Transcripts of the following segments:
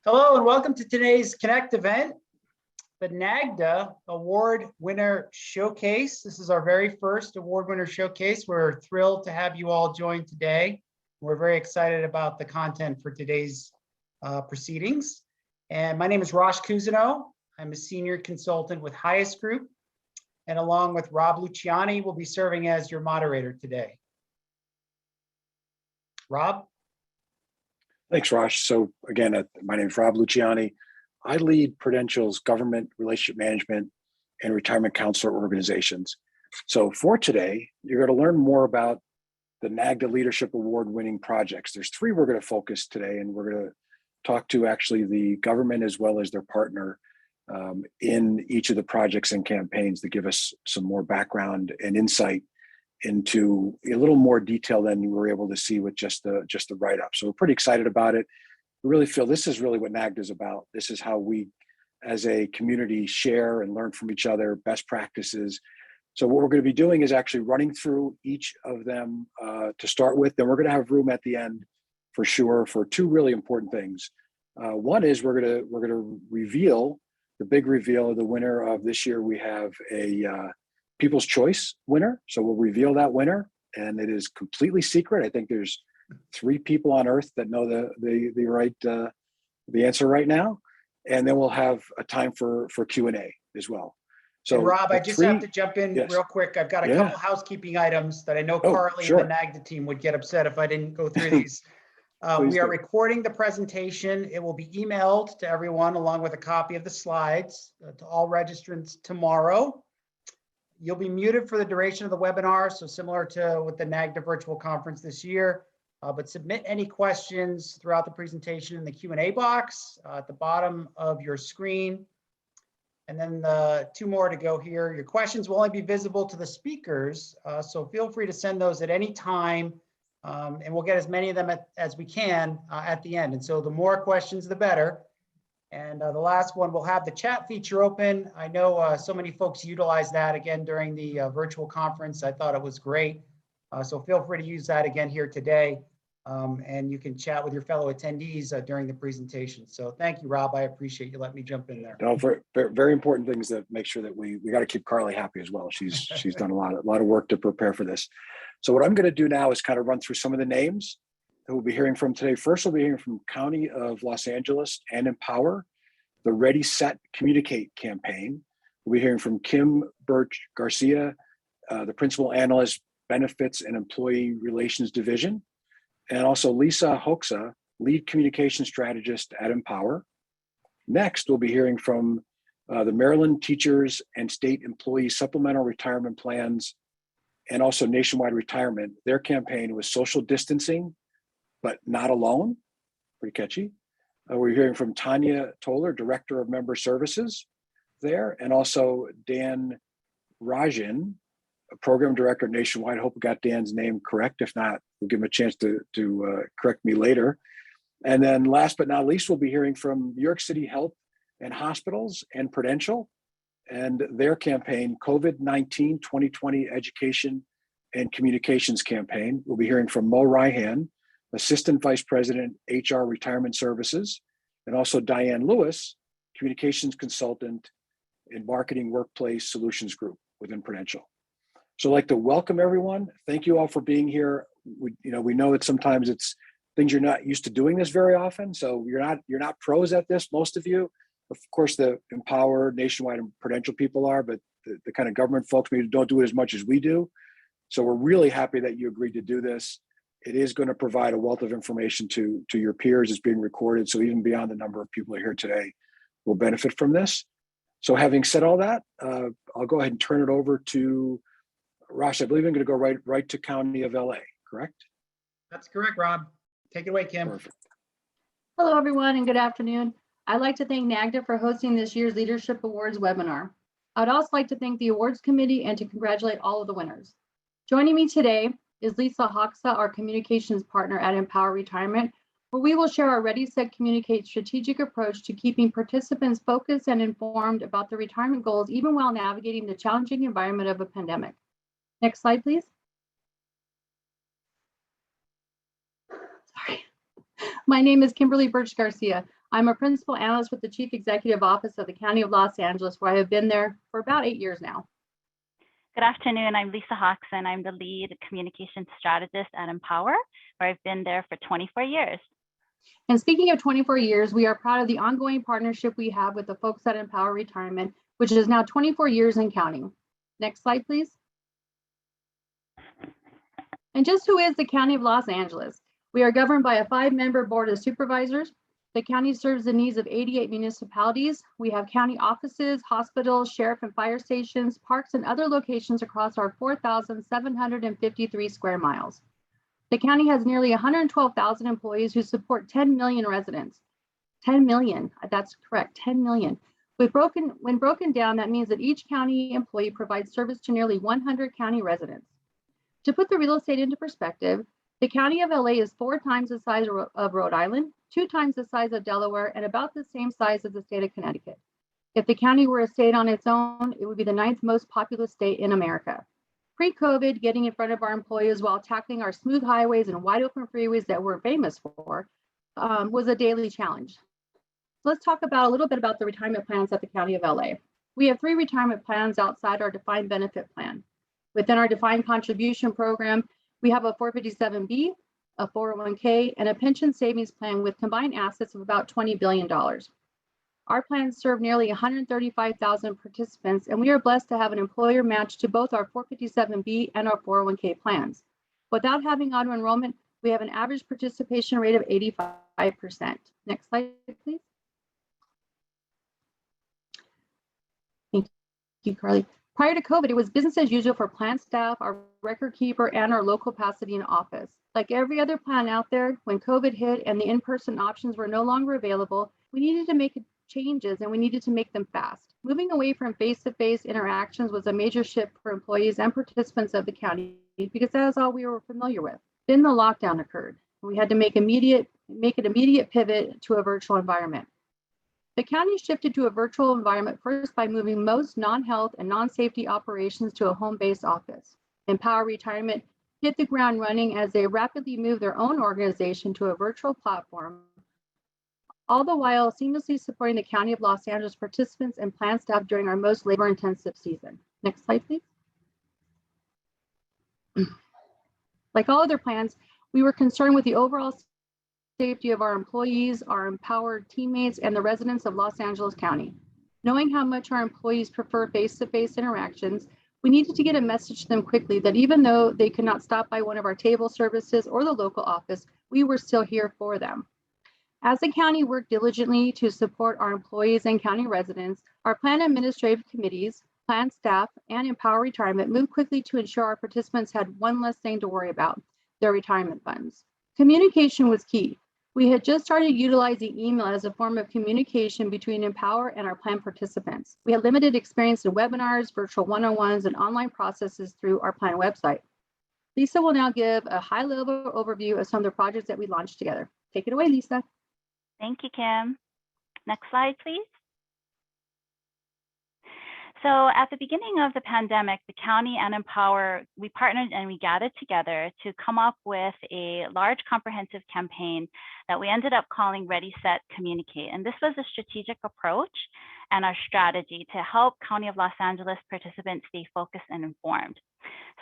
Hello and welcome to today's Connect event, the NAGDA Award Winner Showcase. This is our very first Award Winner Showcase. We're thrilled to have you all join today. We're very excited about the content for today's proceedings. And my name is Rosh Cousineau. I'm a senior consultant with Highest Group. And along with Rob Luciani, we'll be serving as your moderator today. Rob? Thanks, Rosh. So again, my name is Rob Luciani. I lead Prudential's government relationship management and retirement counselor organizations. So for today, you're going to learn more about the NAGDA Leadership Award winning projects. There's three we're going to focus today, and we're going to talk to actually the government as well as their partner in each of the projects and campaigns to give us some more background and insight into a little more detail than you were able to see with just the write-up. So we're pretty excited about it. We really feel this is really what NAGDA is about. This is how we as a community share and learn from each other, best practices. So what we're going to be doing is actually running through each of them to start with. Then we're going to have room at the end for sure for two really important things. One is we're going to reveal the big reveal of the winner of this year. We have a People's Choice winner. So we'll reveal that winner, and it is completely secret. I think there's 3 people on earth that know the answer right now. And then we'll have a time for Q&A as well. So and Rob, I just have to jump in real quick. I've got a couple housekeeping items that I know Carly and the NAGDA team would get upset if I didn't go through these. We are recording the presentation. It will be emailed to everyone along with a copy of the slides to all registrants tomorrow. You'll be muted for the duration of the webinar, so similar to with the NAGDA virtual conference this year, but submit any questions throughout the presentation in the Q&A box at the bottom of your screen. And then the 2 more to go here. Your questions will only be visible to the speakers, so feel free to send those at any time, and we'll get as many of them as we can at the end. And so the more questions, the better. And the last one, we'll have the chat feature open. I know so many folks utilize that again during the virtual conference. I thought it was great. So feel free to use that again here today. And you can chat with your fellow attendees during the presentation. So thank you, Rob. I appreciate you letting me jump in there. No, very important things to make sure that we got to keep Carly happy as well. She's done a lot of work to prepare for this. So what I'm going to do now is kind of run through some of the names that we'll be hearing from today. First, we'll be hearing from County of Los Angeles and Empower, the Ready, Set, Communicate campaign. We'll be hearing from Kim Birch Garcia, the Principal Analyst, Benefits and Employee Relations Division, and also Lisa Hoxa, Lead Communication Strategist at Empower. Next, we'll be hearing from the Maryland Teachers and State Employees Supplemental Retirement Plans and also Nationwide Retirement. Their campaign was social distancing, but not alone. Pretty catchy. We're hearing from Tanya Toller, Director of Member Services there, and also Dan Rajan, a Program Director Nationwide. I hope we got Dan's name correct. If not, we'll give him a chance to correct me later. And then last but not least, we'll be hearing from New York City Health and Hospitals and Prudential and their campaign, COVID-19 2020 Education and Communications Campaign. We'll be hearing from Mo Ryhan, Assistant Vice President, HR Retirement Services, and also Diane Lewis, Communications Consultant in Marketing Workplace Solutions Group within Prudential. So I'd like to welcome everyone. Thank you all for being here. We know that sometimes it's things you're not used to doing this very often. So you're not pros at this, most of you. Of course, the Empower, Nationwide, and Prudential people are, but the kind of government folks maybe don't do it as much as we do. So we're really happy that you agreed to do this. It is going to provide a wealth of information to your peers. It's being recorded. So even beyond the number of people here today will benefit from this. So having said all that, I'll go ahead and turn it over to Rosh. I believe I'm going to go right to County of LA, correct? That's correct, Rob. Take it away, Kim. Perfect. Hello, everyone, and good afternoon. I'd like to thank NAGDA for hosting this year's Leadership Awards webinar. I'd also like to thank the awards committee and to congratulate all of the winners. Joining me today is Lisa Hoxa, our communications partner at Empower Retirement, where we will share our Ready, Set, Communicate strategic approach to keeping participants focused and informed about their retirement goals, even while navigating the challenging environment of a pandemic. Next slide, please. Sorry. My name is Kimberly Birch Garcia. I'm a principal analyst with the Chief Executive Office of the County of Los Angeles, where I have been there for about 8 years now. Good afternoon. I'm Lisa Hawkson. I'm the lead communication strategist at Empower, where I've been there for 24 years. And speaking of 24 years, we are proud of the ongoing partnership we have with the folks at Empower Retirement, which is now 24 years and counting. Next slide, please. And just who is the County of Los Angeles? We are governed by a 5-member board of supervisors. The county serves the needs of 88 municipalities. We have county offices, hospitals, sheriff and fire stations, parks, and other locations across our 4,753 square miles. The county has nearly 112,000 employees who support 10 million residents. 10 million, that's correct, 10 million. When broken down, that means that each county employee provides service to nearly 100 county residents. To put the real estate into perspective, the County of LA is 4 times the size of Rhode Island, 2 times the size of Delaware, and about the same size as the state of Connecticut. If the county were a state on its own, it would be the 9th most populous state in America. Pre-COVID, getting in front of our employees while tackling our smooth highways and wide open freeways that we're famous for was a daily challenge. Let's talk a little bit about the retirement plans at the County of LA. We have 3 retirement plans outside our defined benefit plan. Within our defined contribution program, we have a 457B, a 401k, and a pension savings plan with combined assets of about $20 billion. Our plans serve nearly 135,000 participants, and we are blessed to have an employer match to both our 457B and our 401k plans. Without having auto enrollment, we have an average participation rate of 85%. Next slide, please. Thank you, Carly. Prior to COVID, it was business as usual for plan staff, our record keeper, and our local Pasadena office. Like every other plan out there, when COVID hit and the in-person options were no longer available, we needed to make changes and we needed to make them fast. Moving away from face-to-face interactions was a major shift for employees and participants of the county because that is all we were familiar with. Then the lockdown occurred. We had to make an immediate pivot to a virtual environment. The county shifted to a virtual environment first by moving most non-health and non-safety operations to a home-based office. Empower Retirement hit the ground running as they rapidly moved their own organization to a virtual platform, all the while seamlessly supporting the County of Los Angeles participants and plan staff during our most labor-intensive season. Next slide, please. Like all other plans, we were concerned with the overall safety of our employees, our empowered teammates, and the residents of Los Angeles County. Knowing how much our employees prefer face-to-face interactions, we needed to get a message to them quickly that even though they could not stop by one of our table services or the local office, we were still here for them. As the county worked diligently to support our employees and county residents, our plan administrative committees, plan staff, and Empower Retirement moved quickly to ensure our participants had one less thing to worry about, their retirement funds. Communication was key. We had just started utilizing email as a form of communication between Empower and our plan participants. We had limited experience in webinars, virtual one-on-ones, and online processes through our plan website. Lisa will now give a high-level overview of some of the projects that we launched together. Take it away, Lisa. Thank you, Kim. Next slide, please. So at the beginning of the pandemic, the county and Empower, we partnered and we gathered together to come up with a large comprehensive campaign that we ended up calling Ready, Set, Communicate. And this was a strategic approach and our strategy to help County of Los Angeles participants stay focused and informed.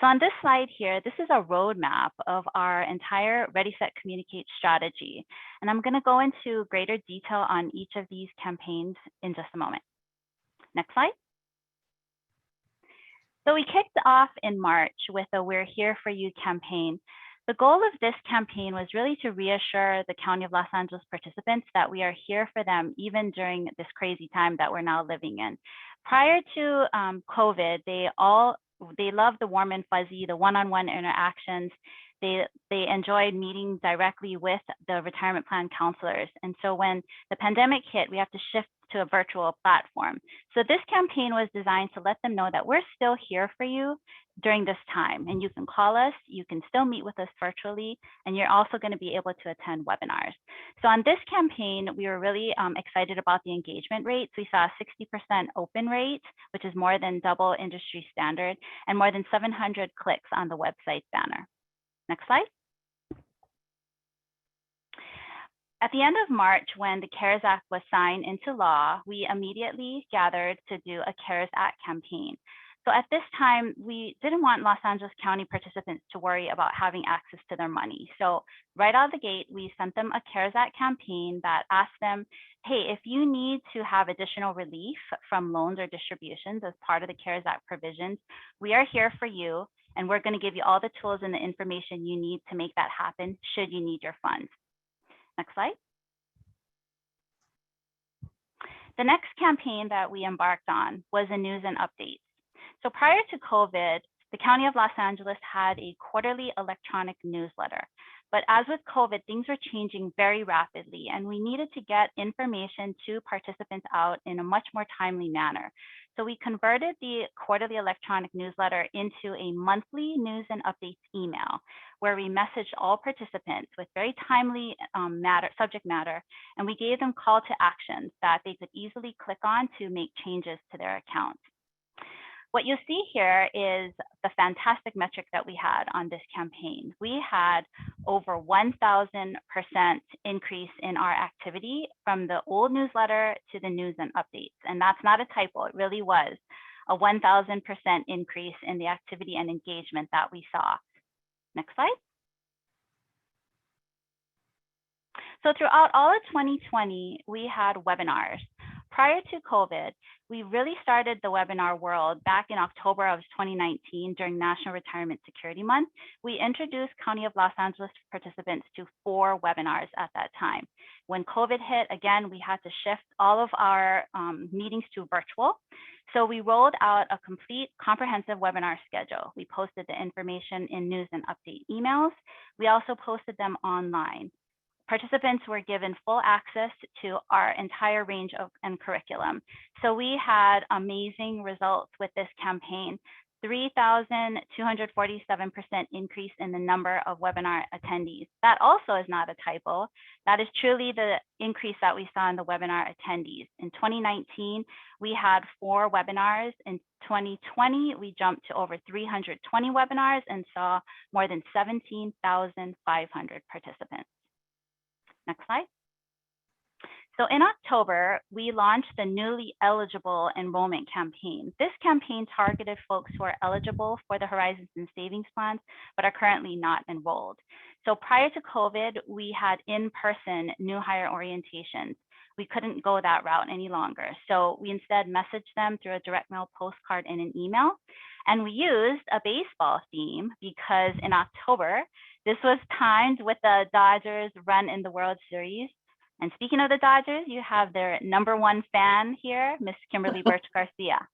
So on this slide here, this is a roadmap of our entire Ready, Set, Communicate strategy. And I'm going to go into greater detail on each of these campaigns in just a moment. Next slide. So we kicked off in March with a We're Here For You campaign. The goal of this campaign was really to reassure the County of Los Angeles participants that we are here for them even during this crazy time that we're now living in. Prior to COVID, they loved the warm and fuzzy, the one-on-one interactions. They enjoyed meeting directly with the retirement plan counselors. And so when the pandemic hit, we have to shift to a virtual platform. So this campaign was designed to let them know that we're still here for you during this time. And you can call us, you can still meet with us virtually, and you're also going to be able to attend webinars. So on this campaign, we were really excited about the engagement rates. We saw a 60% open rate, which is more than double industry standard, and more than 700 clicks on the website banner. Next slide. At the end of March, when the CARES Act was signed into law, we immediately gathered to do a CARES Act campaign. So at this time, we didn't want Los Angeles County participants to worry about having access to their money. So right out of the gate, we sent them a CARES Act campaign that asked them, hey, if you need to have additional relief from loans or distributions as part of the CARES Act provisions, we are here for you, and we're going to give you all the tools and the information you need to make that happen should you need your funds. Next slide. The next campaign that we embarked on was a news and updates. So prior to COVID, the County of Los Angeles had a quarterly electronic newsletter. But as with COVID, things were changing very rapidly, and we needed to get information to participants out in a much more timely manner. So we converted the quarterly electronic newsletter into a monthly news and updates email, where we messaged all participants with very timely subject matter, and we gave them call to actions that they could easily click on to make changes to their accounts. What you'll see here is the fantastic metric that we had on this campaign. We had over 1,000% increase in our activity from the old newsletter to the news and updates. And that's not a typo, it really was a 1,000% increase in the activity and engagement that we saw. Next slide. So throughout all of 2020, we had webinars. Prior to COVID, we really started the webinar world back in October of 2019 during National Retirement Security Month. We introduced County of Los Angeles participants to 4 webinars at that time. When COVID hit, again, we had to shift all of our meetings to virtual. So we rolled out a complete comprehensive webinar schedule. We posted the information in news and update emails. We also posted them online. Participants were given full access to our entire range of curriculum. So we had amazing results with this campaign. 3,247% increase in the number of webinar attendees. That also is not a typo. That is truly the increase that we saw in the webinar attendees. In 2019, we had 4 webinars. In 2020, we jumped to over 320 webinars and saw more than 17,500 participants. Next slide. So in October, we launched the newly eligible enrollment campaign. This campaign targeted folks who are eligible for the Horizons and Savings Plans, but are currently not enrolled. So prior to COVID, we had in-person new hire orientations. We couldn't go that route any longer. So we instead messaged them through a direct mail postcard and an email. And we used a baseball theme because in October, this was timed with the Dodgers run in the World Series. And speaking of the Dodgers, you have their #1 fan here, Miss Kimberly Birch Garcia.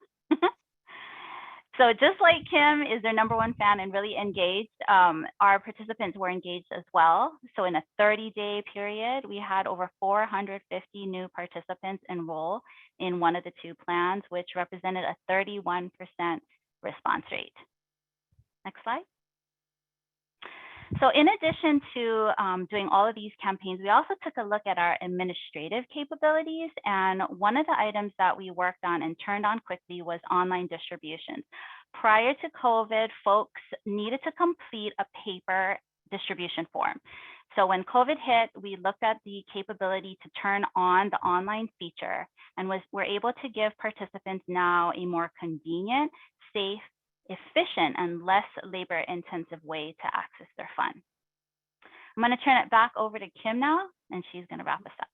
So just like Kim is their #1 fan and really engaged, our participants were engaged as well. So in a 30-day period, we had over 450 new participants enroll in one of the 2 plans, which represented a 31% response rate. Next slide. So in addition to doing all of these campaigns, we also took a look at our administrative capabilities. And one of the items that we worked on and turned on quickly was online distributions. Prior to COVID, folks needed to complete a paper distribution form. So when COVID hit, we looked at the capability to turn on the online feature and we're able to give participants now a more convenient, safe, efficient, and less labor-intensive way to access their funds. I'm going to turn it back over to Kim now, and she's going to wrap us up.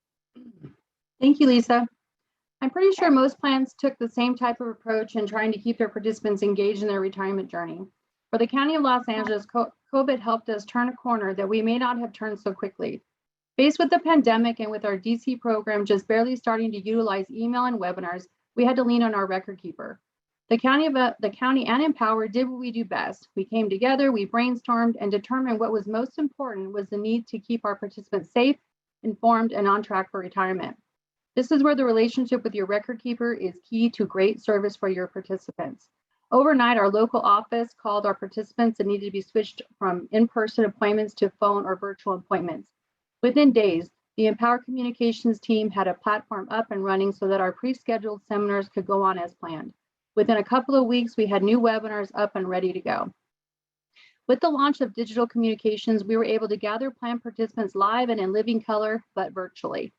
Thank you, Lisa. I'm pretty sure most plans took the same type of approach in trying to keep their participants engaged in their retirement journey. For the County of Los Angeles, COVID helped us turn a corner that we may not have turned so quickly. Faced with the pandemic and with our DC program just barely starting to utilize email and webinars, we had to lean on our record keeper. The county and Empower did what we do best. We came together, we brainstormed, and determined what was most important was the need to keep our participants safe, informed, and on track for retirement. This is where the relationship with your record keeper is key to great service for your participants. Overnight, our local office called our participants that needed to be switched from in-person appointments to phone or virtual appointments. Within days, the Empower Communications team had a platform up and running so that our pre-scheduled seminars could go on as planned. Within a couple of weeks, we had new webinars up and ready to go. With the launch of digital communications, we were able to gather plan participants live and in living color, but virtually.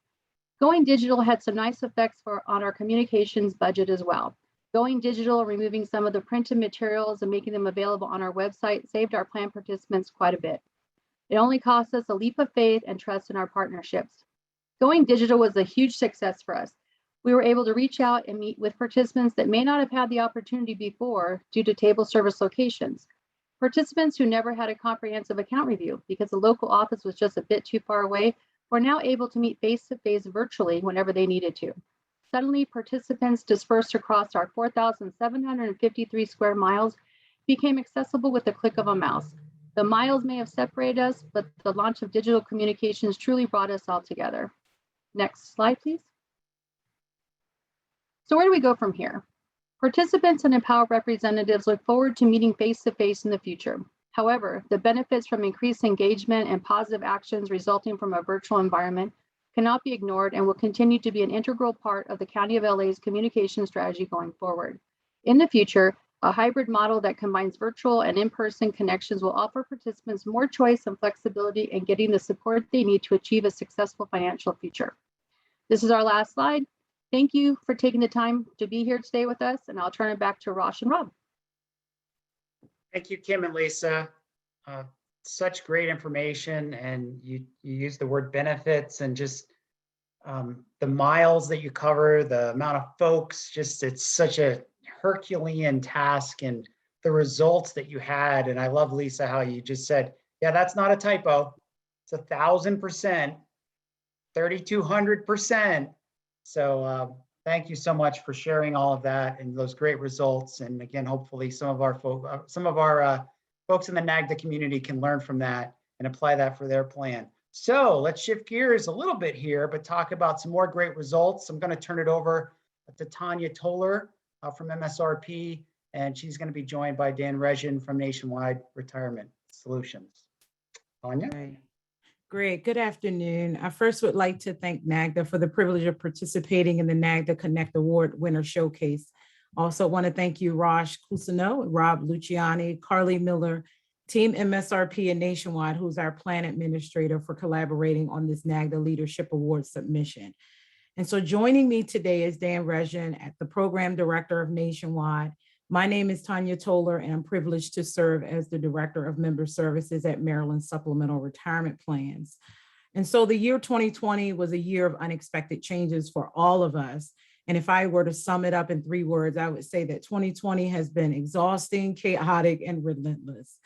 Going digital had some nice effects on our communications budget as well. Going digital, removing some of the printed materials and making them available on our website saved our plan participants quite a bit. It only cost us a leap of faith and trust in our partnerships. Going digital was a huge success for us. We were able to reach out and meet with participants that may not have had the opportunity before due to table service locations. Participants who never had a comprehensive account review because the local office was just a bit too far away were now able to meet face-to-face virtually whenever they needed to. Suddenly, participants dispersed across our 4,753 square miles became accessible with the click of a mouse. The miles may have separated us, but the launch of digital communications truly brought us all together. Next slide, please. So where do we go from here? Participants and Empower representatives look forward to meeting face-to-face in the future. However, the benefits from increased engagement and positive actions resulting from a virtual environment cannot be ignored and will continue to be an integral part of the County of LA's communication strategy going forward. In the future, a hybrid model that combines virtual and in-person connections will offer participants more choice and flexibility in getting the support they need to achieve a successful financial future. This is our last slide. Thank you for taking the time to be here today with us, and I'll turn it back to Rosh and Rob. Thank you, Kim and Lisa. Such great information, and you use the word benefits and just the miles that you cover, the amount of folks, just it's such a Herculean task and the results that you had. And I love, Lisa, how you just said, yeah, that's not a typo. It's 1,000%, 3,200%. So thank you so much for sharing all of that and those great results. And again, hopefully some of our folks in the NAGDCA community can learn from that and apply that for their plan. So let's shift gears a little bit here, but talk about some more great results. I'm going to turn it over to Tanya Toller from MSRP, and she's going to be joined by Dan Regin from Nationwide Retirement Solutions. Tanya? Right. Great. Good afternoon. I first would like to thank NAGDCA for the privilege of participating in the NAGDCA Connect Award Winner Showcase. Also want to thank you, Rosh Cusino, Rob Luciani, Carly Miller, Team MSRP and Nationwide, who's our plan administrator, for collaborating on this NAGDCA Leadership Award submission. And so joining me today is Dan Regin, the Program Director of Nationwide. My name is Tanya Toller, and I'm privileged to serve as the Director of Member Services at Maryland Supplemental Retirement Plans. And so the year 2020 was a year of unexpected changes for all of us. And if I were to sum it up in 3 words, I would say that 2020 has been exhausting, chaotic, and relentless.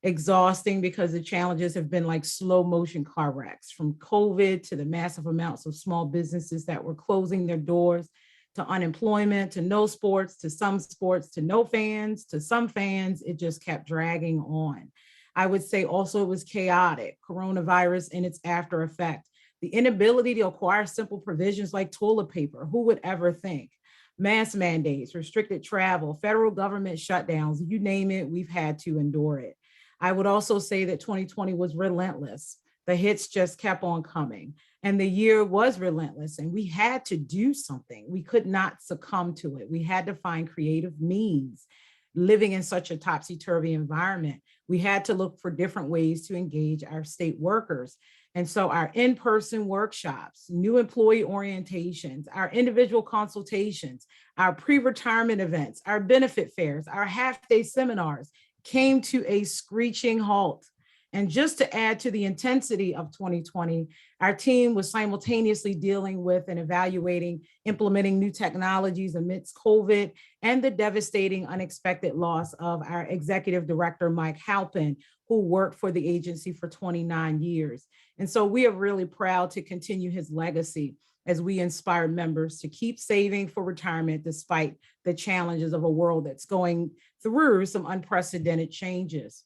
Exhausting because the challenges have been like slow motion car wrecks, from COVID to the massive amounts of small businesses that were closing their doors, to unemployment, to no sports, to some sports, to no fans, to some fans. It just kept dragging on. I would say also it was chaotic. Coronavirus and its after effect, the inability to acquire simple provisions like toilet paper. Who would ever think? Mask mandates, restricted travel, federal government shutdowns, you name it, we've had to endure it. I would also say that 2020 was relentless. The hits just kept on coming. And the year was relentless, and we had to do something. We could not succumb to it. We had to find creative means. Living in such a topsy-turvy environment, we had to look for different ways to engage our state workers. And so our in-person workshops, new employee orientations, our individual consultations, our pre-retirement events, our benefit fairs, our half-day seminars came to a screeching halt. And just to add to the intensity of 2020, our team was simultaneously dealing with and evaluating implementing new technologies amidst COVID and the devastating unexpected loss of our executive director, Mike Halpin, who worked for the agency for 29 years. And so we are really proud to continue his legacy as we inspire members to keep saving for retirement despite the challenges of a world that's going through some unprecedented changes.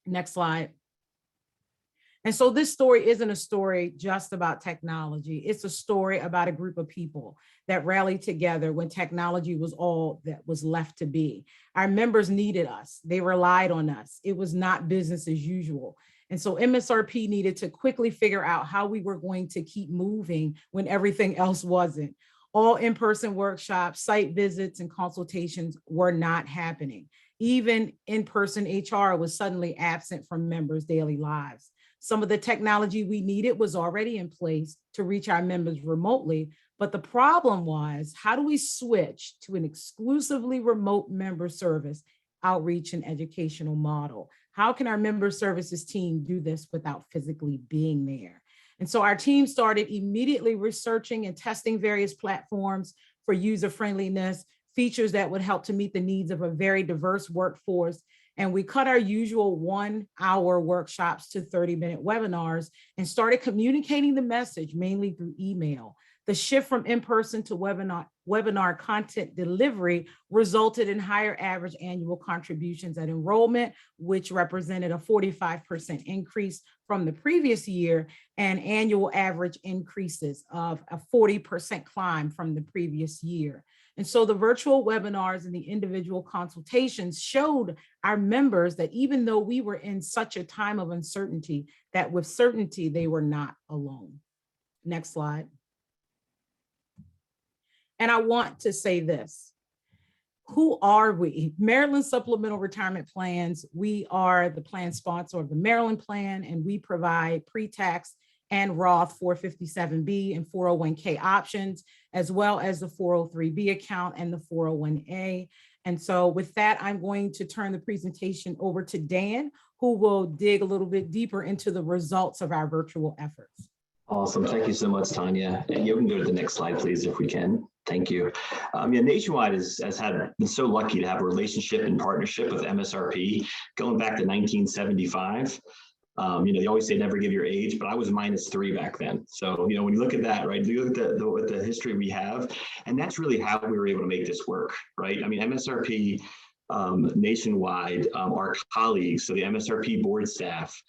Next slide. And so this story isn't a story just about technology. It's a story about a group of people that rallied together when technology was all that was left to be. Our members needed us. They relied on us. It was not business as usual. And so MSRP needed to quickly figure out how we were going to keep moving when everything else wasn't. All in-person workshops, site visits, and consultations were not happening. Even in-person HR was suddenly absent from members' daily lives. Some of the technology we needed was already in place to reach our members remotely, but the problem was, how do we switch to an exclusively remote member service, outreach, and educational model? How can our member services team do this without physically being there? And so our team started immediately researching and testing various platforms for user friendliness, features that would help to meet the needs of a very diverse workforce. And we cut our usual 1-hour workshops to 30-minute webinars and started communicating the message mainly through email. The shift from in-person to webinar content delivery resulted in higher average annual contributions at enrollment, which represented a 45% increase from the previous year, and annual average increases of a 40% climb from the previous year. And so the virtual webinars and the individual consultations showed our members that even though we were in such a time of uncertainty, that with certainty they were not alone. Next slide. And I want to say this. Who are we? Maryland Supplemental Retirement Plans. We are the plan sponsor of the Maryland plan, and we provide pre-tax and Roth 457B and 401k options, as well as the 403B account and the 401A. And so with that, I'm going to turn the presentation over to Dan, who will dig a little bit deeper into the results of our virtual efforts. Awesome. Thank you so much, Tanya. And you can go to the next slide, please, if we can. Thank you. Nationwide has been so lucky to have a relationship and partnership with MSRP going back to 1975. They always say never give your age, but I was -3 back then. So, when you look at that, right, you look at the history we have, and that's really how we were able to make this work, right? I mean, MSRP nationwide, our colleagues, so the MSRP board staff,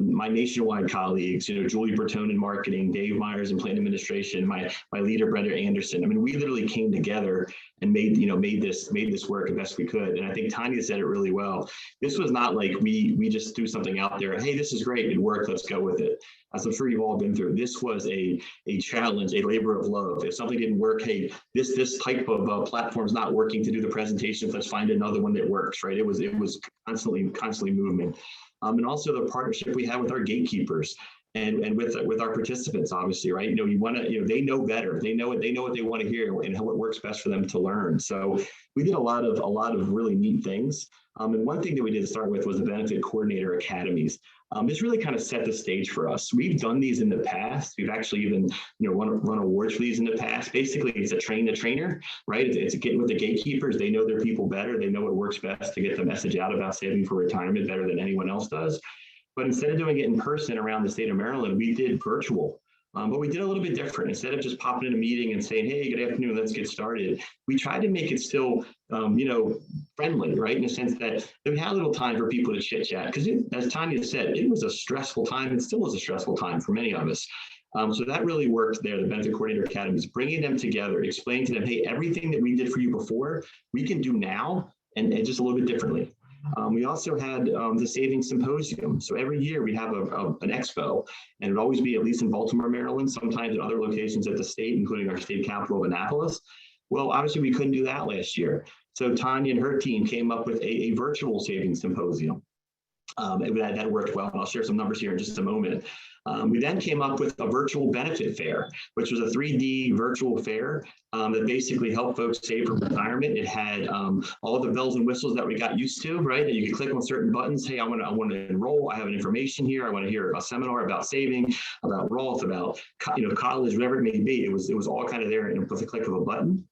my nationwide colleagues, Julie Bertone in marketing, Dave Myers in plan administration, my leader, Brenda Anderson. I mean, we literally came together and made this work the best we could. And I think Tanya said it really well. This was not like we just threw something out there. Hey, this is great. It worked. Let's go with it. As I'm sure you've all been through, this was a challenge, a labor of love. If something didn't work, hey, this type of platform is not working to do the presentation. Let's find another one that works, right? It was constantly moving. And also the partnership we have with our gatekeepers and with our participants, obviously, right? They know better. They know what they want to hear and how it works best for them to learn. So we did a lot of really neat things. And one thing that we did to start with was the Benefit Coordinator Academies. This really kind of set the stage for us. We've done these in the past. We've actually even run awards for these in the past. Basically, it's a train the trainer, right? It's getting with the gatekeepers. They know their people better. They know what works best to get the message out about saving for retirement better than anyone else does. But instead of doing it in person around the state of Maryland, we did virtual. But we did a little bit different. Instead of just popping in a meeting and saying, hey, good afternoon, let's get started, we tried to make it still, friendly, right? In the sense that we had a little time for people to chit chat. Because as Tanya said, it was a stressful time and still is a stressful time for many of us. So that really worked there, the Benefit Coordinator Academies, bringing them together, explaining to them, hey, everything that we did for you before, we can do now and just a little bit differently. We also had the Savings Symposium. So every year we have an expo, and it would always be at least in Baltimore, Maryland, sometimes in other locations at the state, including our state capital of Annapolis. Well, obviously we couldn't do that last year. So Tanya and her team came up with a virtual Savings Symposium. That worked well, and I'll share some numbers here in just a moment. We then came up with a virtual benefit fair, which was a 3D virtual fair that basically helped folks save for retirement. It had all the bells and whistles that we got used to, right? And you could click on certain buttons. Hey, I want to enroll. I have information here. I want to hear a seminar about saving, about Roth, about college, whatever it may be. It was all kind of there with a click of a button.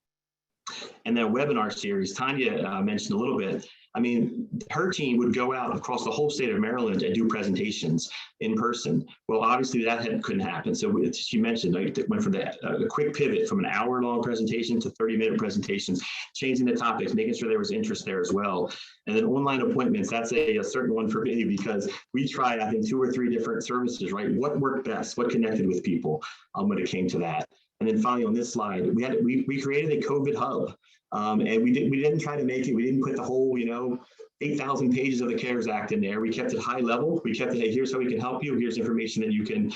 And then a webinar series, Tanya mentioned a little bit. I mean, her team would go out across the whole state of Maryland and do presentations in person. Well, obviously that couldn't happen. So she mentioned, it went from the quick pivot from an hour-long presentation to 30-minute presentations, changing the topics, making sure there was interest there as well. And then online appointments, that's a certain one for me because we tried, I think, 2 or 3 different services, right? What worked best? What connected with people when it came to that? And then finally on this slide, we created a COVID hub. And we didn't try to make it, we didn't put the whole, 8,000 pages of the CARES Act in there. We kept it high level. We kept it, hey, here's how we can help you. Here's information that you can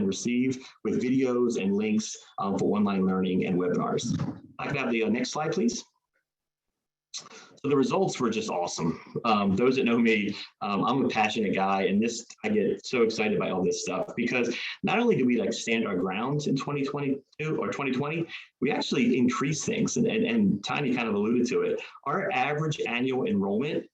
receive with videos and links for online learning and webinars. I can have the next slide, please. So the results were just awesome. Those that know me, I'm a passionate guy, and I get so excited by all this stuff because not only do we like stand our grounds in 2022 or 2020, we actually increase things, and Tanya kind of alluded to it. Our average annual enrollment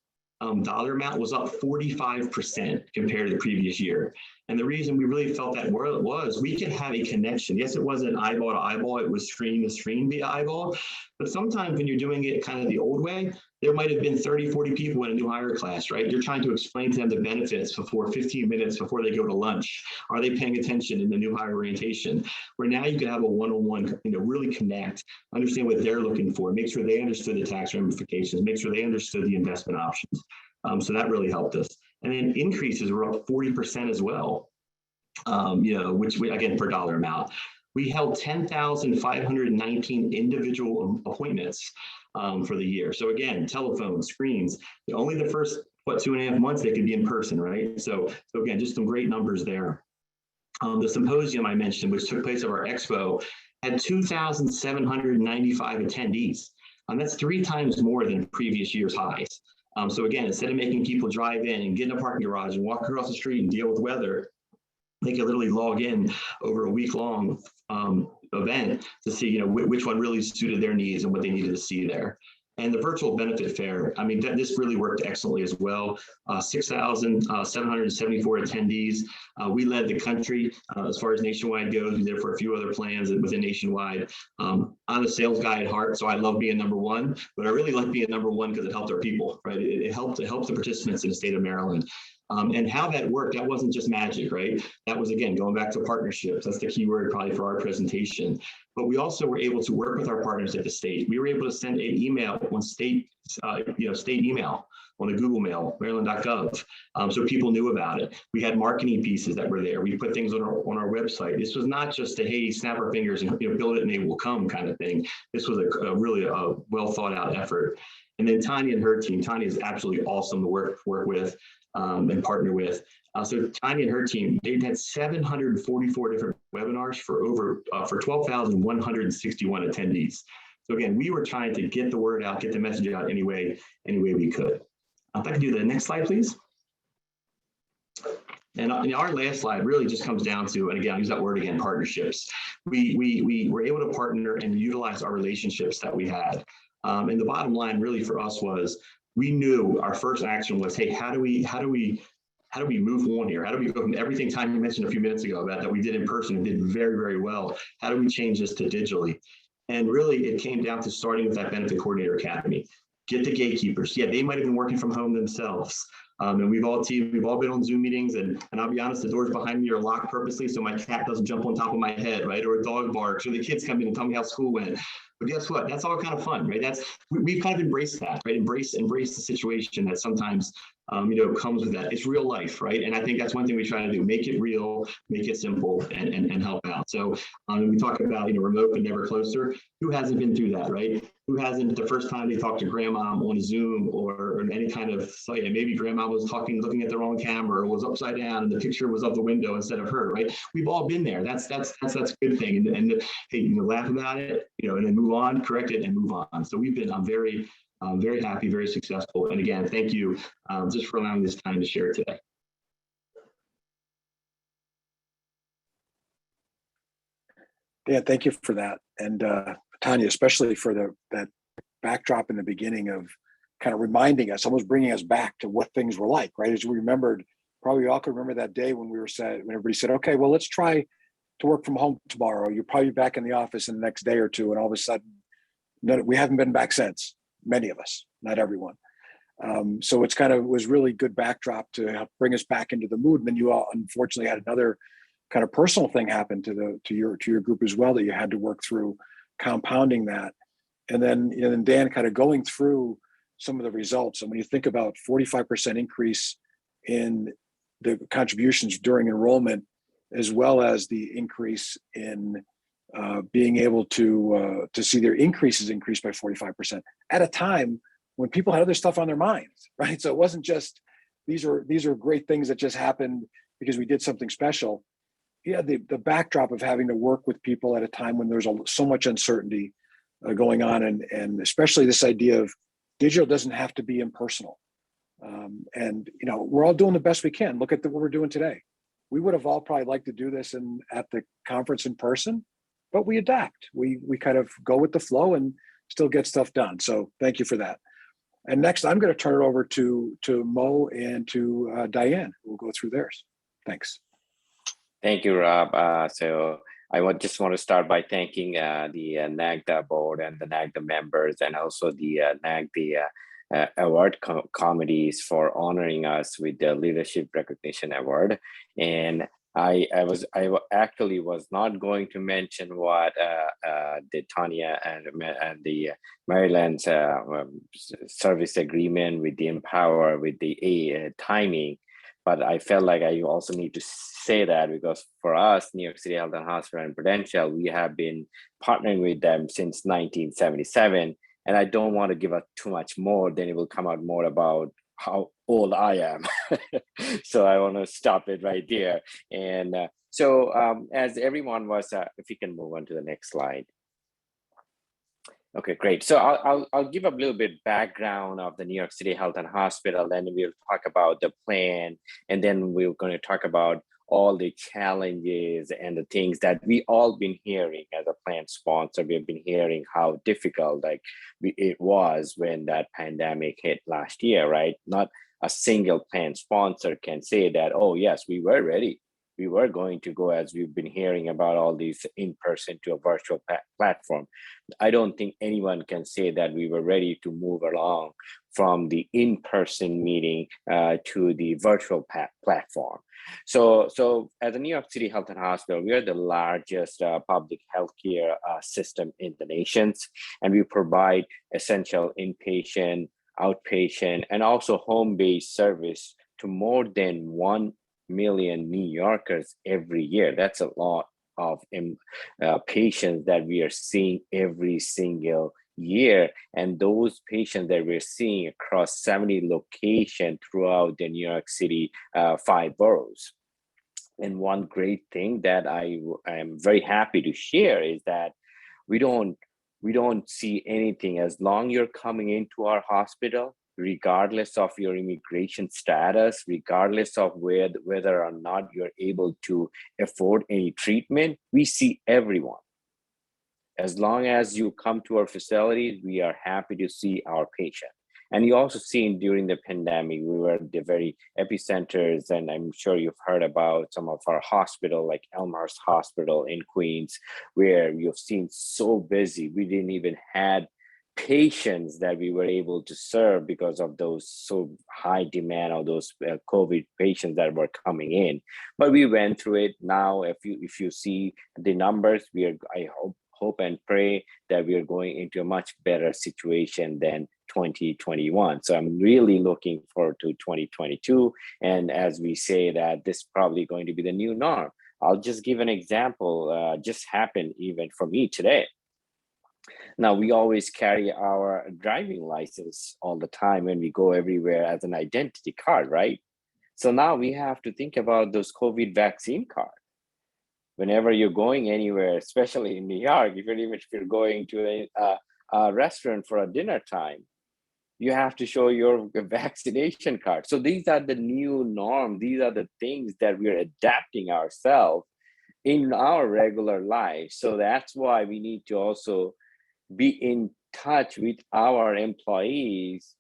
dollar amount was up 45% compared to the previous year. And the reason we really felt that was we could have a connection. Yes, it wasn't eyeball to eyeball, it was screen to screen via eyeball. But sometimes when you're doing it kind of the old way, there might have been 30, 40 people in a new hire class, right? You're trying to explain to them the benefits before 15 minutes before they go to lunch. Are they paying attention in the new hire orientation? Where now you can have a one-on-one, really connect, understand what they're looking for, make sure they understood the tax ramifications, make sure they understood the investment options. So that really helped us. And then increases were up 40% as well, which again, per dollar amount. We held 10,519 individual appointments for the year. So again, telephone, screens, only the first, 2.5 months they could be in person, right? So again, just some great numbers there. The symposium I mentioned, which took place at our expo, had 2,795 attendees. That's 3 times more than previous year's highs. So again, instead of making people drive in and get in a parking garage and walk across the street and deal with weather, they could literally log in over a week-long event to see, which one really suited their needs and what they needed to see there. And the virtual benefit fair, this really worked excellently as well. 6,774 attendees. We led the country as far as Nationwide goes. We did it for a few other plans within Nationwide. I'm a sales guy at heart, so I love being number one, but I really like being number one because it helped our people, right? It helped the participants in the state of Maryland. And how that worked, that wasn't just magic, right? That was, again, going back to partnerships. That's the key word probably for our presentation. But we also were able to work with our partners at the state. We were able to send an email on state email on the Google Mail, Maryland.gov, so people knew about it. We had marketing pieces that were there. We put things on our website. This was not just a, hey, snap our fingers and build it and they will come kind of thing. This was a really well thought out effort. And then Tanya and her team. Tanya is absolutely awesome to work with. And partner with. So Tanya and her team, they've had 744 different webinars for 12,161 attendees. So again, we were trying to get the word out, get the message out any way we could. If I could do the next slide, please. And our last slide really just comes down to, and again, I'll use that word again, partnerships. We were able to partner and utilize our relationships that we had. And the bottom line really for us was, we knew our first action was, hey, how do we move on here? How do we go from everything Tanya mentioned a few minutes ago about that we did in person and did very, very well? How do we change this to digitally? And really, it came down to starting with that Benefit Coordinator Academy. Get the gatekeepers. Yeah, they might have been working from home themselves. And we've all been on Zoom meetings, and I'll be honest, the doors behind me are locked purposely so my cat doesn't jump on top of my head, right? Or a dog barks, or the kids come in and tell me how school went. But guess what? That's all kind of fun, right? We've kind of embraced that, right? Embrace the situation that sometimes comes with that. It's real life, right? And I think that's one thing we try to do: make it real, make it simple, and help out. So we talk about remote but never closer. Who hasn't been through that, right? Who hasn't, the first time they talked to grandma on Zoom or any kind of site, and maybe grandma was looking at the wrong camera, or was upside down and the picture was of the window instead of her, right? We've all been there. That's a good thing. And hey, laugh about it, and then move on, correct it, and move on. So I'm very happy, very successful. And again, thank you just for allowing this time to share it today. Yeah, thank you for that. And Tanya, especially for that backdrop in the beginning of kind of reminding us, almost bringing us back to what things were like, right? As we remembered, probably all could remember that day when when everybody said, okay, well, let's try to work from home tomorrow. You'll probably be back in the office in the next day or two. And all of a sudden, we haven't been back since, many of us, not everyone. So it's was really good backdrop to help bring us back into the mood. And then you all unfortunately had another kind of personal thing happen to your group as well that you had to work through, compounding that. And then Dan kind of going through some of the results. And when you think about 45% increase in the contributions during enrollment, as well as the increase in being able to see their increases increase by 45% at a time when people had other stuff on their minds, right? So it wasn't just, these are great things that just happened because we did something special. Yeah, the backdrop of having to work with people at a time when there's so much uncertainty going on, and especially this idea of digital doesn't have to be impersonal. And we're all doing the best we can. Look at what we're doing today. We would have all probably liked to do this at the conference in person, but we adapt. We kind of go with the flow and still get stuff done. So thank you for that. And next, I'm going to turn it over to Mo and to Diane, who will go through theirs. Thanks. Thank you, Rob. So I just want to start by thanking the NAGDA board and the NAGDA members, and also the NAGDA award committees for honoring us with the Leadership Recognition Award. And I actually was not going to mention what the Tanya and the Maryland's service agreement with the Empower with the timing, but I felt like I also need to say that because for us, New York City Health and Hospital and Prudential, we have been partnering with them since 1977, and I don't want to give out too much more, then it will come out more about how old I am. So I want to stop it right there. And so as everyone was, if you can move on to the next slide. Okay, great. So I'll give a little bit background of the New York City Health and Hospital, then we'll talk about the plan, and then we're going to talk about all the challenges and the things that we all been hearing as a plan sponsor. We've been hearing how difficult it was when that pandemic hit last year, right? Not a single plan sponsor can say that, oh yes, we were ready. We were going to go, as we've been hearing about all these in-person to a virtual platform. I don't think anyone can say that we were ready to move along from the in-person meeting to the virtual platform. So as a New York City Health and Hospital, we are the largest public healthcare system in the nation, and we provide essential inpatient, outpatient, and also home-based service to more than 1 million New Yorkers every year. That's a lot of patients that we are seeing every single year. And those patients that we're seeing across 70 locations throughout the New York City 5 boroughs. And one great thing that I am very happy to share is that we don't see anything. As long as you're coming into our hospital, regardless of your immigration status, regardless of whether or not you're able to afford any treatment, we see everyone. As long as you come to our facilities, we are happy to see our patient. And you also seen during the pandemic, we were the very epicenters, and I'm sure you've heard about some of our hospital, like Elmhurst Hospital in Queens, where you've seen so busy. We didn't even have patients that we were able to serve because of those so high demand of those COVID patients that were coming in. But we went through it. Now, if you see the numbers, I hope and pray that we are going into a much better situation than 2021. So I'm really looking forward to 2022. And as we say that this is probably going to be the new norm. I'll just give an example, just happened even for me today. Now, we always carry our driving license all the time when we go everywhere as an identity card, right? So now we have to think about those COVID vaccine cards. Whenever you're going anywhere, especially in New York, even if you're going to a restaurant for a dinner time, you have to show your vaccination card. So these are the new norm. These are the things that we're adapting ourselves in our regular life. So that's why we need to also be in touch with our employees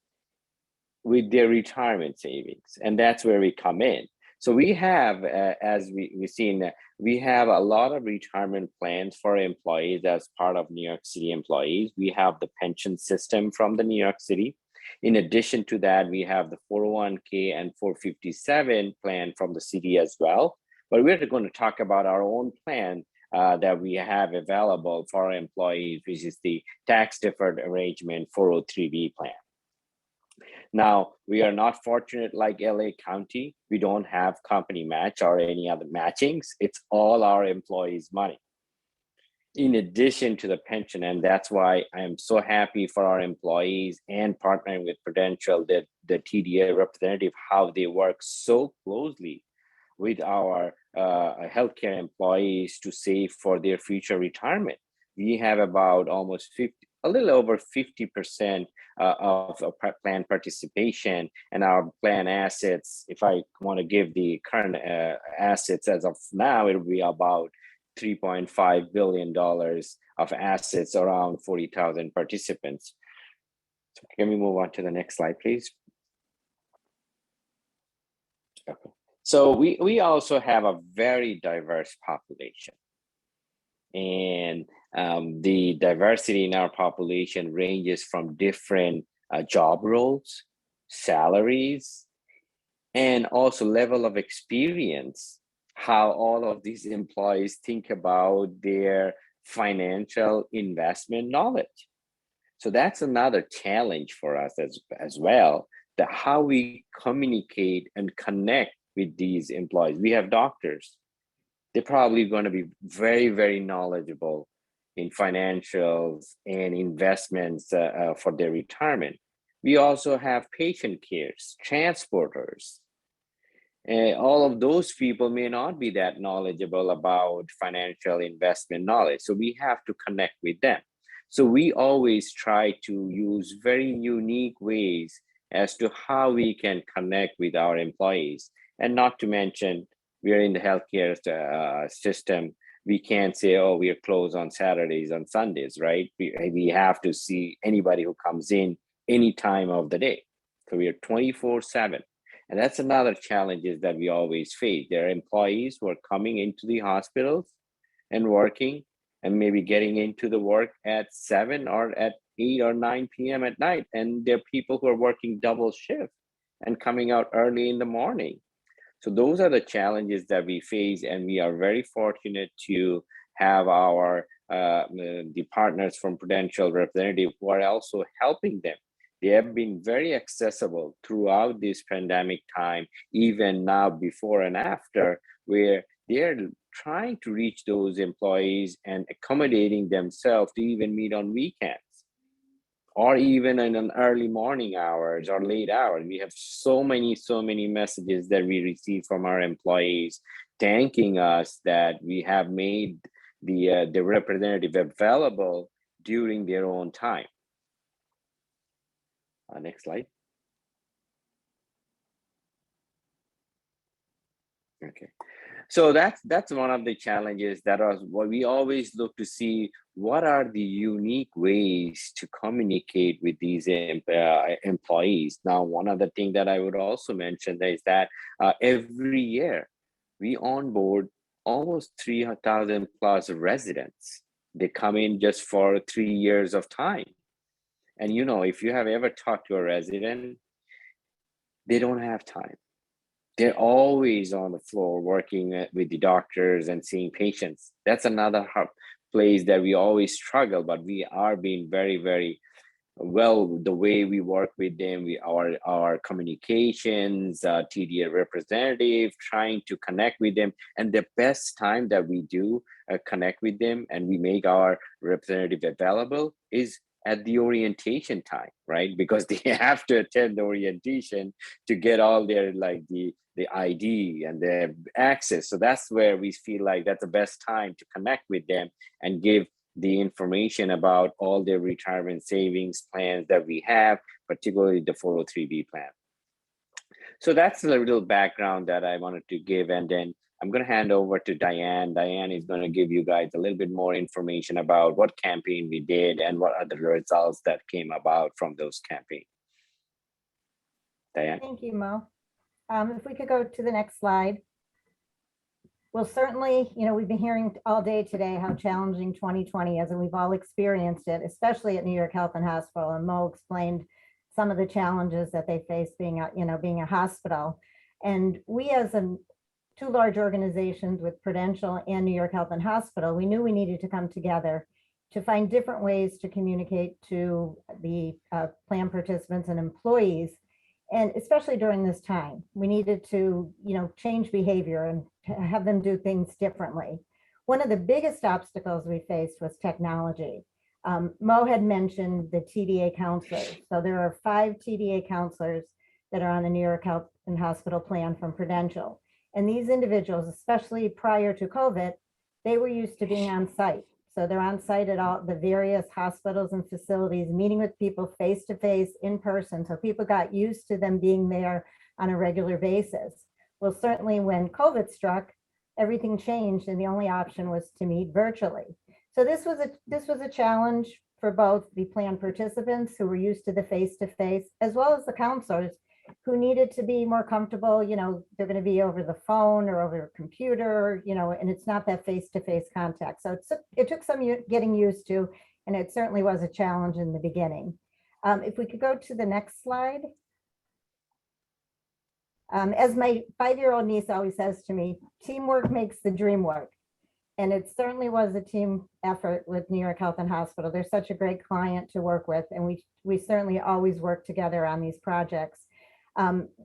with their retirement savings. And that's where we come in. So we have, as we've seen, we have a lot of retirement plans for employees as part of New York City employees. We have the pension system from the New York City. In addition to that, we have the 401k and 457 plan from the city as well. But we're going to talk about our own plan that we have available for our employees, which is the tax deferred arrangement 403b plan. Now, we are not fortunate like LA County. We don't have company match or any other matchings. It's all our employees' money. in addition to the pension. And that's why I am so happy for our employees and partnering with Prudential, that the TDA representative, how they work so closely with our healthcare employees to save for their future retirement. We have about almost 50, a little over 50% of plan participation, and our plan assets, if I want to give the current assets as of now, it will be about $3.5 billion of assets around 40,000 participants. So can we move on to the next slide, please? Okay. So we also have a very diverse population. And the diversity in our population ranges from different job roles, salaries, and also level of experience, how all of these employees think about their financial investment knowledge. So that's another challenge for us as well, that how we communicate and connect with these employees. We have doctors. They're probably going to be very, very knowledgeable in financials and investments for their retirement. We also have patient cares, transporters. All of those people may not be that knowledgeable about financial investment knowledge. So we have to connect with them. So we always try to use very unique ways as to how we can connect with our employees. And not to mention, we are in the healthcare system. We can't say, oh, we are closed on Saturdays and Sundays, right? We have to see anybody who comes in any time of the day. So we are 24/7. And that's another challenge is that we always face. There are employees who are coming into the hospitals and working and maybe getting into the work at 7 or at 8 or 9 p.m. at night. And there are people who are working double shift and coming out early in the morning. So those are the challenges that we face, and we are very fortunate to have our the partners from Prudential representative who are also helping them. They have been very accessible throughout this pandemic time, even now before and after, where they're trying to reach those employees and accommodating themselves to even meet on weekends, or even in an early morning hours or late hours. We have so many messages that we receive from our employees thanking us that we have made the representative available during their own time. Next slide. Okay. So that's one of the challenges that are what we always look to see, what are the unique ways to communicate with these employees. Now, one other thing that I would also mention is that every year we onboard almost 3,000 plus residents. They come in just for 3 years of time. And you know, if you have ever talked to a resident, they don't have time. They're always on the floor working with the doctors and seeing patients. That's another place that we always struggle, but we are being very, very well, the way we work with them, our communications, TDA representative, trying to connect with them. And the best time that we do connect with them and we make our representative available is at the orientation time, right? Because they have to attend the orientation to get all their the ID and the access. So that's where we feel like that's the best time to connect with them and give the information about all their retirement savings plans that we have, particularly the 403B plan. So that's a little background that I wanted to give. And then I'm going to hand over to Diane. Diane is going to give you guys a little bit more information about what campaign we did and what are the results that came about from those campaigns. Diane. Thank you, Mo. If we could go to the next slide. Well, certainly, you know, we've been hearing all day today how challenging 2020 is, and we've all experienced it, especially at New York Health and Hospital. And Mo explained some of the challenges that they face being a hospital. And we, as two large organizations with Prudential and New York Health and Hospital, we knew we needed to come together to find different ways to communicate to the plan participants and employees. And especially during this time, we needed to, change behavior and have them do things differently. One of the biggest obstacles we faced was technology. Mo had mentioned the TDA counselors. So there are 5 TDA counselors that are on the New York Health and Hospital Plan from Prudential. And these individuals, especially prior to COVID, they were used to being on site. So they're on site at all the various hospitals and facilities, meeting with people face to face in person. So people got used to them being there on a regular basis. Well, certainly when COVID struck, everything changed and the only option was to meet virtually. So this was a challenge for both the plan participants who were used to the face to face, as well as the counselors who needed to be more comfortable. You know, they're going to be over the phone or over a computer, you know, and it's not that face-to-face contact. So it took some getting used to, and it certainly was a challenge in the beginning. If we could go to the next slide. As my 5-year-old niece always says to me, teamwork makes the dream work. And it certainly was a team effort with New York Health and Hospital. They're such a great client to work with, and we certainly always work together on these projects.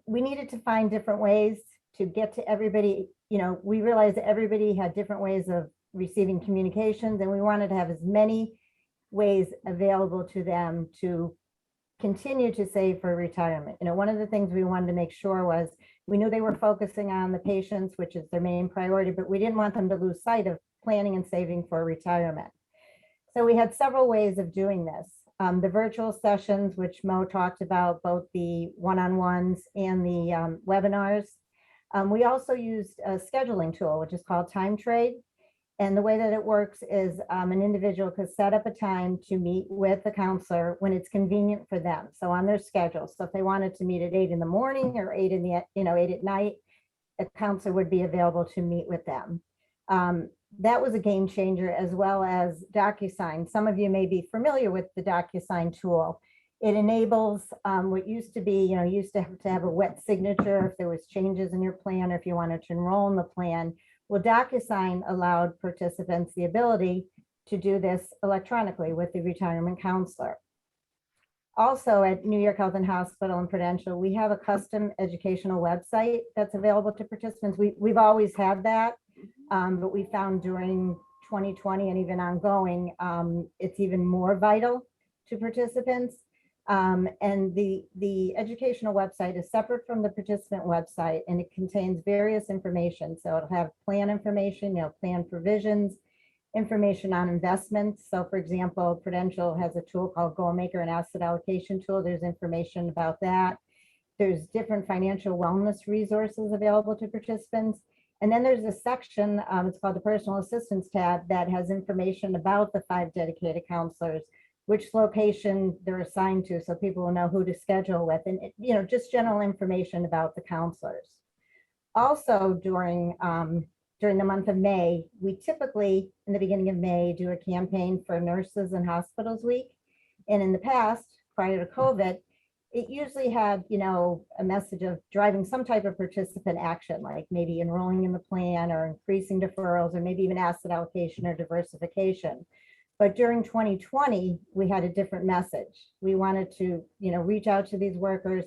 We needed to find different ways to get to everybody. You know, we realized that everybody had different ways of receiving communications, and we wanted to have as many ways available to them to continue to save for retirement. You know, one of the things we wanted to make sure was we knew they were focusing on the patients, which is their main priority, but we didn't want them to lose sight of planning and saving for retirement. So we had several ways of doing this. The virtual sessions, which Mo talked about, both the one-on-ones and the webinars. We also used a scheduling tool, which is called Time Trade. And the way that it works is an individual could set up a time to meet with a counselor when it's convenient for them. So on their schedule. So if they wanted to meet at 8 in the morning or 8 at night, a counselor would be available to meet with them. That was a game changer, as well as DocuSign. Some of you may be familiar with the DocuSign tool. It enables what used to be, used to have a wet signature if there was changes in your plan or if you wanted to enroll in the plan. Well, DocuSign allowed participants the ability to do this electronically with the retirement counselor. Also at New York Health and Hospital and Prudential, we have a custom educational website that's available to participants. We've always had that, but we found during 2020 and even ongoing, it's even more vital to participants. And the educational website is separate from the participant website, and it contains various information. So it'll have plan information, plan provisions, information on investments. So for example, Prudential has a tool called Goal Maker, an asset allocation tool. There's information about that. There's different financial wellness resources available to participants. And then there's a section, it's called the Personal Assistance tab, that has information about the 5 dedicated counselors, which location they're assigned to, so people will know who to schedule with, and just general information about the counselors. Also during the month of May, we typically, in the beginning of May, do a campaign for Nurses and Hospitals Week. And in the past, prior to COVID, it usually had, a message of driving some type of participant action, like maybe enrolling in the plan or increasing deferrals or maybe even asset allocation or diversification. But during 2020, we had a different message. We wanted to, reach out to these workers,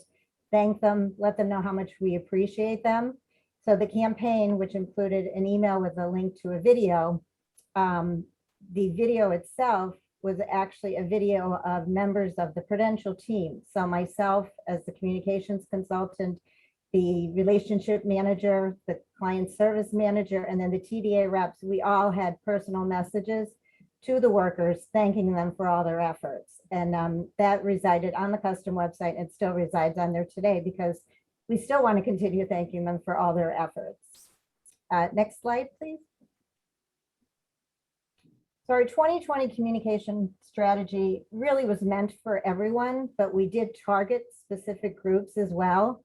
thank them, let them know how much we appreciate them. So the campaign, which included an email with a link to a video, the video itself was actually a video of members of the Prudential team. So myself as the communications consultant, the relationship manager, the client service manager, and then the TDA reps, we all had personal messages to the workers, thanking them for all their efforts. And that resided on the custom website and still resides on there today, because we still want to continue thanking them for all their efforts. Next slide, please. So our 2020 communication strategy really was meant for everyone, but we did target specific groups as well.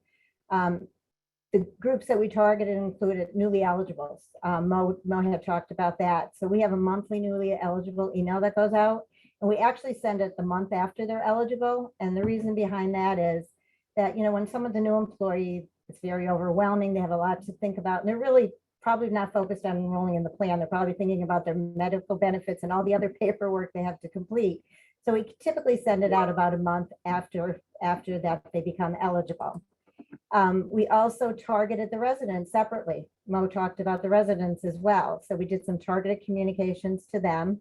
The groups that we targeted included newly eligibles. Mo had talked about that. So we have a monthly newly eligible email that goes out, and we actually send it the month after they're eligible. And the reason behind that is that, when someone's a new employee, it's very overwhelming. They have a lot to think about, and they're really probably not focused on enrolling in the plan. They're probably thinking about their medical benefits and all the other paperwork they have to complete. So we typically send it out about a month after that they become eligible. We also targeted the residents separately. Mo talked about the residents as well. So we did some targeted communications to them.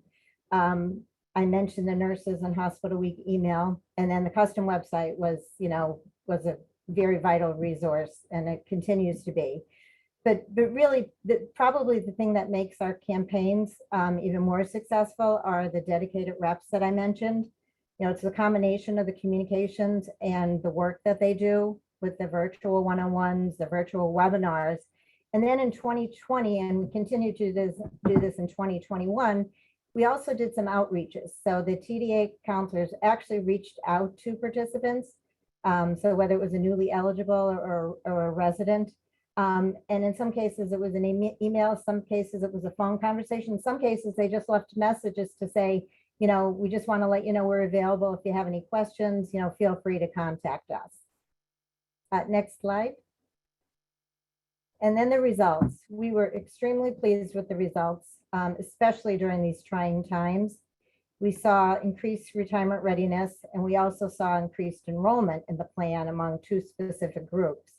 I mentioned the nurses and hospital week email, and then the custom website was a very vital resource, and it continues to be. But really, probably the thing that makes our campaigns even more successful are the dedicated reps that I mentioned. It's a combination of the communications and the work that they do with the virtual one-on-ones, the virtual webinars. And then in 2020, and we continue to do this in 2021, we also did some outreaches. So the TDA counselors actually reached out to participants. So whether it was a newly eligible or a resident, and in some cases it was an email, some cases it was a phone conversation, some cases they just left messages to say, we just want to let you know we're available. If you have any questions, feel free to contact us. Next slide. And then the results. We were extremely pleased with the results, especially during these trying times. We saw increased retirement readiness, and we also saw increased enrollment in the plan among two specific groups.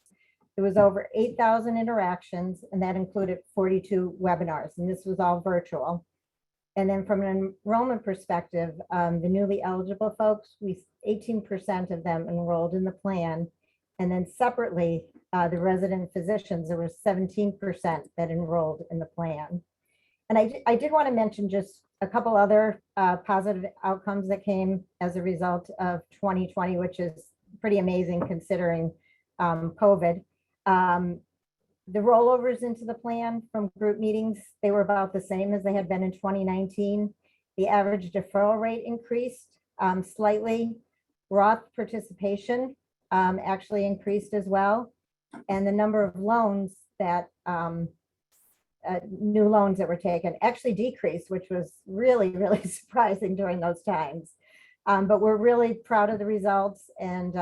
There was over 8,000 interactions, and that included 42 webinars, and this was all virtual. And then from an enrollment perspective, the newly eligible folks, 18% of them enrolled in the plan. And then separately, the resident physicians, there was 17% that enrolled in the plan. And I did want to mention just a couple other positive outcomes that came as a result of 2020, which is pretty amazing considering COVID. The rollovers into the plan from group meetings, they were about the same as they had been in 2019. The average deferral rate increased slightly. Roth participation actually increased as well. And the number of loans that new loans that were taken actually decreased, which was really, really surprising during those times. But we're really proud of the results, and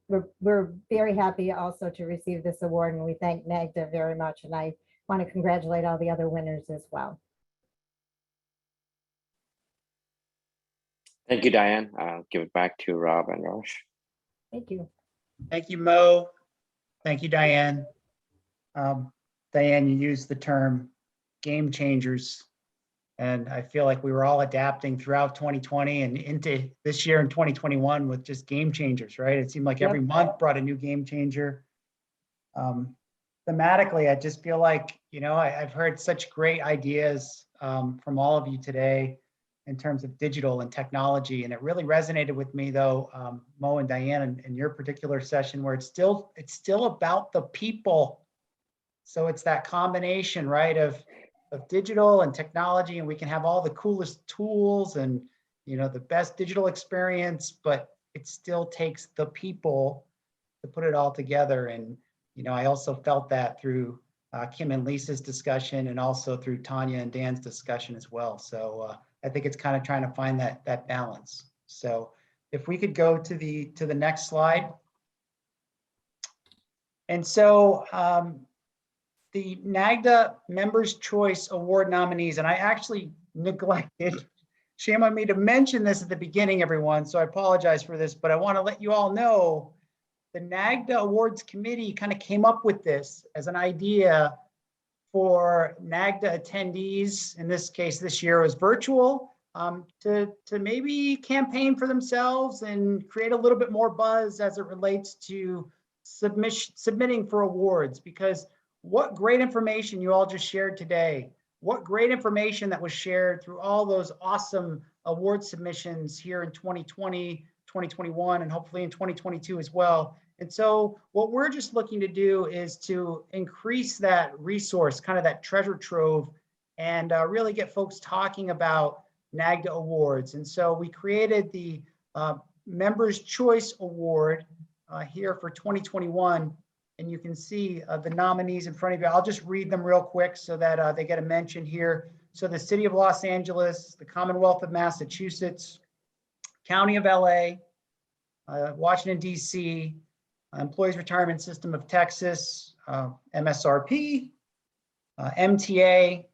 we're very happy also to receive this award, and we thank NAGDA very much. And I want to congratulate all the other winners as well. Thank you, Diane. I'll give it back to Rob and Rosh. Thank you. Thank you, Mo. Thank you, Diane. Diane, you used the term game changers, and I feel like we were all adapting throughout 2020 and into this year in 2021 with just game changers, right? It seemed like every month brought a new game changer. Thematically, I just feel like, I've heard such great ideas from all of you today in terms of digital and technology. And it really resonated with me though, Mo and Diane, in your particular session, where it's still about the people. So it's that combination, right, of digital and technology, and we can have all the coolest tools and, the best digital experience, but it still takes the people to put it all together. And, I also felt that through Kim and Lisa's discussion, and also through Tanya and Dan's discussion as well. So I think it's kind of trying to find that balance. So if we could go to the next slide. And so the NAGDA Members' Choice Award nominees, and I actually neglected, shame on me to mention this at the beginning, everyone, so I apologize for this, but I want to let you all know the NAGDA Awards Committee kind of came up with this as an idea for NAGDA attendees, in this case this year was virtual, to maybe campaign for themselves and create a little bit more buzz as it relates to submitting for awards. Because what great information you all just shared today. What great information that was shared through all those awesome award submissions here in 2020, 2021, and hopefully in 2022 as well. And so what we're just looking to do is to increase that resource, kind of that treasure trove, and really get folks talking about NAGDA awards. And so we created the Members' Choice Award here for 2021. And you can see the nominees in front of you. I'll just read them real quick so that they get a mention here. So the City of Los Angeles, the Commonwealth of Massachusetts, County of LA, Washington, DC, Employees Retirement System of Texas, MSRP, MTA,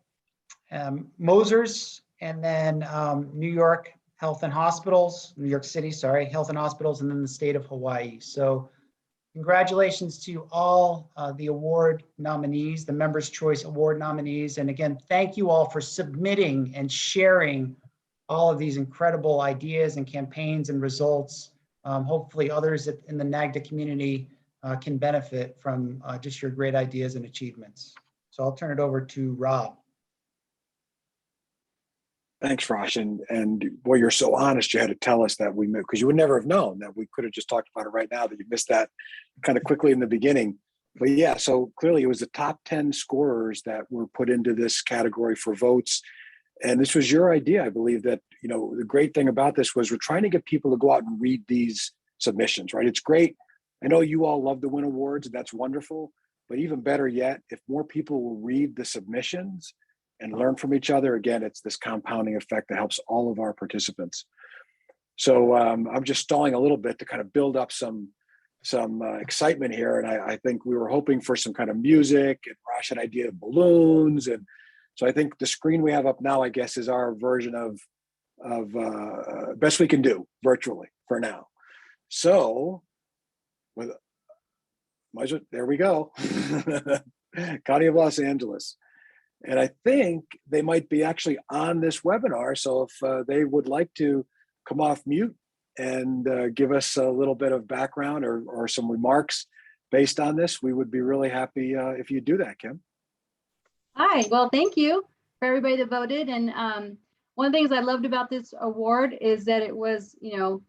Mosers, and then New York Health and Hospitals, New York City, sorry, Health and Hospitals, and then the state of Hawaii. So congratulations to all the award nominees, the Members' Choice Award nominees. And again, thank you all for submitting and sharing all of these incredible ideas and campaigns and results. Hopefully others in the NAGDA community can benefit from just your great ideas and achievements. So I'll turn it over to Rob. Thanks, Rosh. And boy, you're so honest. You had to tell us that because you would never have known that we could have just talked about it right now, that you missed that kind of quickly in the beginning. But yeah, so clearly it was the top 10 scorers that were put into this category for votes. And this was your idea, I believe, that, you know, the great thing about this was we're trying to get people to go out and read these submissions, right? It's great. I know you all love to win awards, and that's wonderful. But even better yet, if more people will read the submissions and learn from each other, again, it's this compounding effect that helps all of our participants. So I'm just stalling a little bit to kind of build up some excitement here. And I think we were hoping for some kind of music, and Rosh had an idea of balloons. And so I think the screen we have up now, I guess, is our version of best we can do virtually for now. So there we go. County of Los Angeles. And I think they might be actually on this webinar. So if they would like to come off mute and give us a little bit of background or some remarks based on this, we would be really happy if you do that, Kim. Hi, well, thank you for everybody that voted. And one of the things I loved about this award is that it was, you know,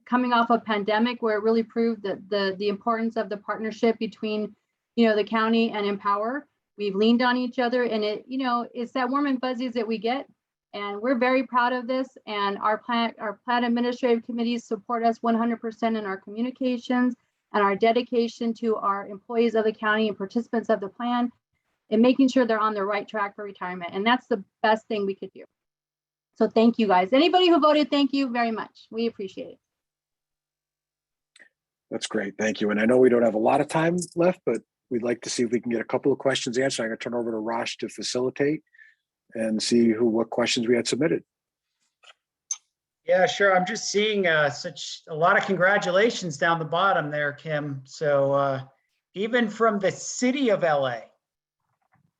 coming off a pandemic where it really proved that the importance of the partnership between, you know, the county and Empower. We've leaned on each other, and it, you know, it's that warm and fuzzies that we get. And we're very proud of this. And our plan administrative committees support us 100% in our communications and our dedication to our employees of the county and participants of the plan, and making sure they're on the right track for retirement. And that's the best thing we could do. So thank you guys. Anybody who voted, thank you very much. We appreciate it. That's great. Thank you. And I know we don't have a lot of time left, but we'd like to see if we can get a couple of questions answered. I'm going to turn over to Rosh to facilitate and see what questions we had submitted. Yeah, sure. I'm just seeing such a lot of congratulations down the bottom there, Kim. So even from the city of LA.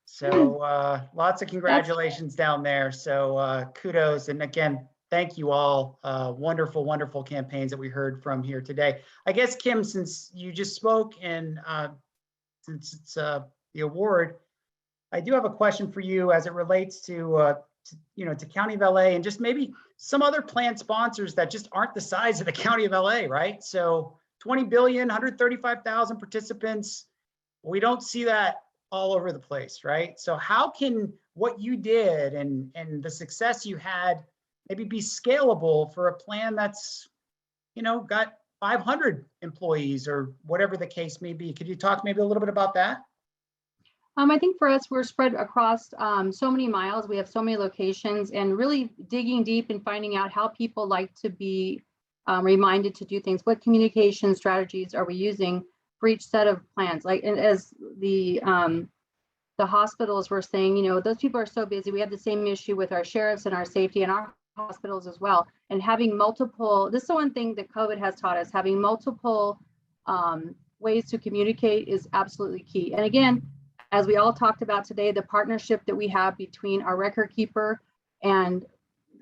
So lots of congratulations down there. So kudos. And again, thank you all. Wonderful, wonderful campaigns that we heard from here today. I guess, Kim, since you just spoke and since it's the award, I do have a question for you as it relates to County of LA and just maybe some other plan sponsors that just aren't the size of the County of LA, right? So 20 billion, 135,000 participants. We don't see that all over the place, right? So how can what you did and the success you had maybe be scalable for a plan that's, you know, got 500 employees or whatever the case may be? Could you talk maybe a little bit about that? I think for us, we're spread across so many miles. We have so many locations, and really digging deep and finding out how people like to be reminded to do things. What communication strategies are we using for each set of plans? Like, and as the hospitals were saying, you know, those people are so busy. We have the same issue with our sheriffs and our safety and our hospitals as well. And having multiple, this is the one thing that COVID has taught us, having multiple ways to communicate is absolutely key. And again, as we all talked about today, the partnership that we have between our record keeper and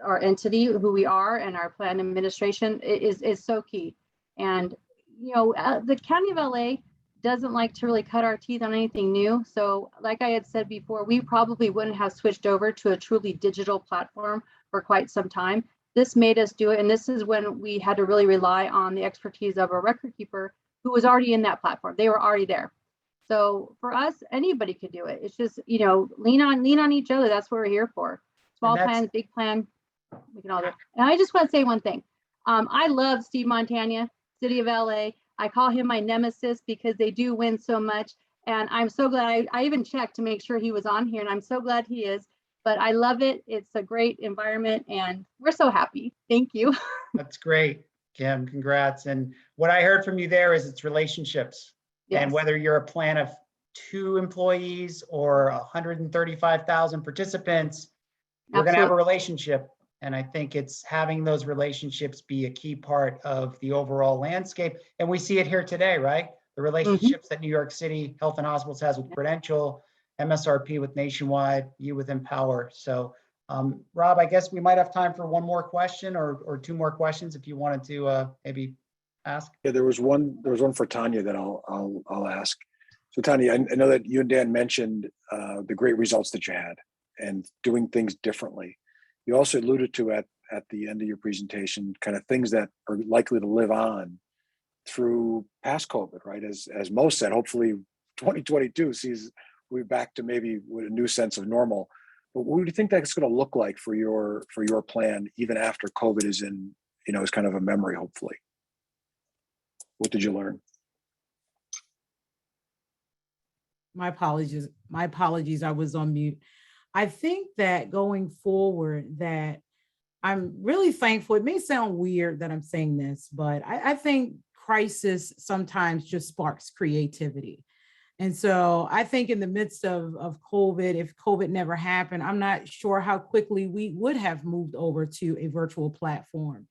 our entity, who we are, and our plan administration is so key. And, you know, the County of LA doesn't like to really cut our teeth on anything new. So like I had said before, we probably wouldn't have switched over to a truly digital platform for quite some time. This made us do it. And this is when we had to really rely on the expertise of our record keeper, who was already in that platform. They were already there. So for us, anybody could do it. It's just, you know, lean on each other. That's what we're here for. Small plans, big plan, we can all do it. And I just want to say one thing. I love Steve Montana, City of LA. I call him my nemesis because they do win so much. And I'm so glad I even checked to make sure he was on here, and I'm so glad he is. But I love it. It's a great environment and we're so happy. Thank you. That's great, Kim. Congrats. And what I heard from you there is it's relationships. Yes. And whether you're a plan of 2 employees or 135,000 participants, you're going to have a relationship. And I think it's having those relationships be a key part of the overall landscape. And we see it here today, right? the relationships that New York City Health and Hospitals has with Prudential, MSRP with Nationwide, you with Empower. So Rob, I guess we might have time for one more question or two more questions if you wanted to maybe ask. Yeah, there was one for Tanya that I'll ask. So Tanya, I know that you and Dan mentioned the great results that you had and doing things differently. You also alluded to at the end of your presentation, kind of things that are likely to live on through past COVID, right? As Mo said, hopefully 2022 sees we back to maybe with a new sense of normal. But what do you think that's going to look like for your plan, even after COVID is in, is kind of a memory, hopefully? What did you learn? My apologies. I was on mute. I think that going forward that I'm really thankful. It may sound weird that I'm saying this, but I think crisis sometimes just sparks creativity. And so I think in the midst of COVID, if COVID never happened, I'm not sure how quickly we would have moved over to a virtual platform.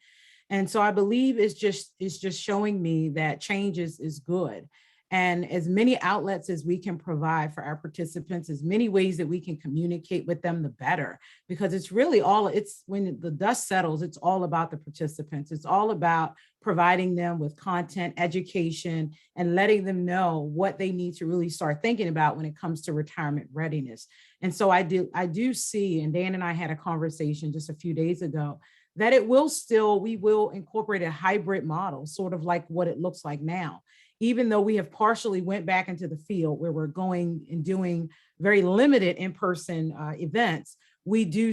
And so I believe it's just showing me that change is good. And as many outlets as we can provide for our participants, as many ways that we can communicate with them, the better, because it's really when the dust settles, it's all about the participants. It's all about providing them with content, education, and letting them know what they need to really start thinking about when it comes to retirement readiness. And so I do see, and Dan and I had a conversation just a few days ago, that we will incorporate a hybrid model, sort of like what it looks like now. Even though we have partially went back into the field where we're going and doing very limited in-person events, we do